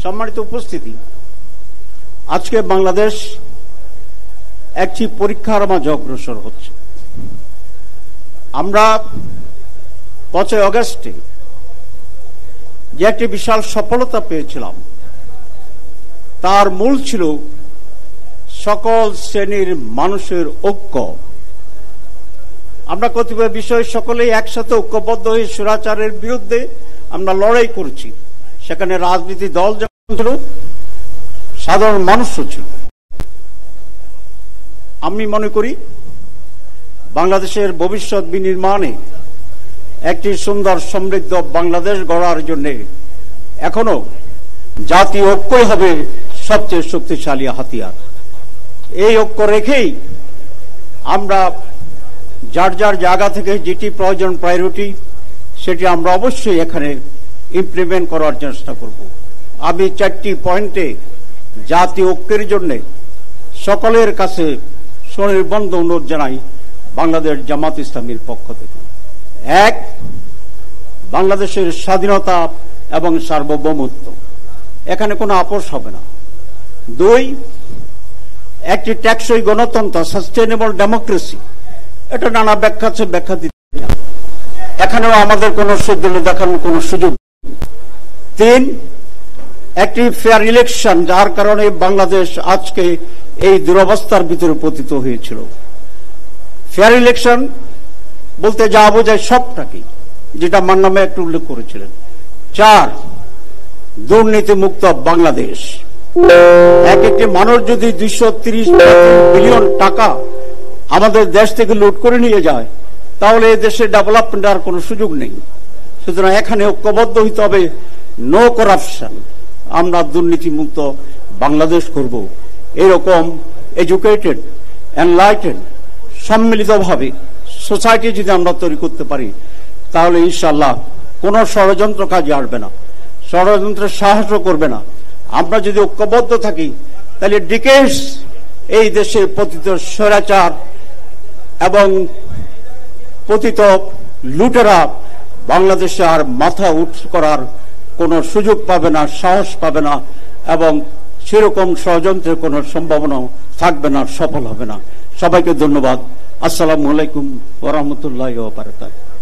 সম্মানিত উপস্থিতি, আজকে বাংলাদেশ একটি পরীক্ষার মাঝে অগ্রসর হচ্ছে। আমরা 5 আগস্টে যে একটি বিশাল সফলতা পেয়েছিলাম, তার মূল ছিল সকল শ্রেণীর মানুষের ঐক্য। আমরা কতিপয় বিষয়ে সকলেই একসাথে ঐক্যবদ্ধ হয়ে স্বৈরাচারের বিরুদ্ধে আমরা লড়াই করেছি। সেখানে রাজনীতি দল যেমন ছিল, সাধারণ মানুষও ছিল। আমি মনে করি বাংলাদেশের ভবিষ্যৎ বিনির্মাণে একটি সুন্দর সমৃদ্ধ বাংলাদেশ গড়ার জন্য এখনো জাতীয় ঐক্যই হবে সবচেয়ে শক্তিশালী হাতিয়ার। এই ঐক্য রেখেই আমরা যার যার জায়গা থেকে যেটি প্রয়োজন, প্রায়োরিটি, সেটি আমরা অবশ্যই এখানে ইমপ্লিমেন্ট করার চেষ্টা করব। আমি 4টি পয়েন্টে জাতীয় ঐক্যের জন্য সকলের কাছে সুনির্বন্ধ অনুরোধ জানাই বাংলাদেশ জামাত ইসলামীর পক্ষ থেকে। 1, বাংলাদেশের স্বাধীনতা এবং সার্বভৌমত্ব, এখানে কোনো আপোষ হবে না। 2, একটি টেকসই গণতন্ত্র, সাস্টেনেবল ডেমোক্রেসি, এটা নানা ব্যাখ্যা আছে, ব্যাখ্যা দিতে এখানেও আমাদের কোনো সুদল দেখানোর কোনো সুযোগ। 3, একটি ফেয়ার ইলেকশন, যার কারণে বাংলাদেশ আজকে এই দুরবস্থার ভিতরে পতিত হয়েছিল। ফেয়ার ইলেকশন বলতে যা বোঝায় সবটাকে, যেটা মান্নামে একটু উল্লেখ করেছিলেন। 4, দুর্নীতি মুক্ত বাংলাদেশ। একটি মানুষ যদি 230 বিলিয়ন টাকা আমাদের দেশ থেকে লুট করে নিয়ে যায়, তাহলে এই দেশের ডেভেলপমেন্ট আর কোনো সুযোগ নেই। সুতরাং এখানে ঐক্যবদ্ধ হইতে হবে, নো করাপশন, আমরা দুর্নীতি মুক্ত বাংলাদেশ করব। এরকম এডুকেটেড, এনলাইটেড, সম্মিলিতভাবে সোসাইটি যদি আমরা তৈরি করতে পারি, তাহলে ইনশাআল্লাহ কোনো ষড়যন্ত্র কাজে আসবে না, ষড়যন্ত্রের সাহসও করবে না। আমরা যদি ঐক্যবদ্ধ থাকি, তাহলে ডিকেডস এই দেশে পতিত স্বৈরাচার এবং পতিত লুটেরা বাংলাদেশে আর মাথা উঁচু করার কোনো সুযোগ পাবে না, সাহস পাবে না, এবং সেরকম ষড়যন্ত্রের কোনো সম্ভাবনা থাকবে না, সফল হবে না। সবাইকে ধন্যবাদ। আসসালামু আলাইকুম ওয়া রাহমাতুল্লাহি ওয়া বারাকাতুহু।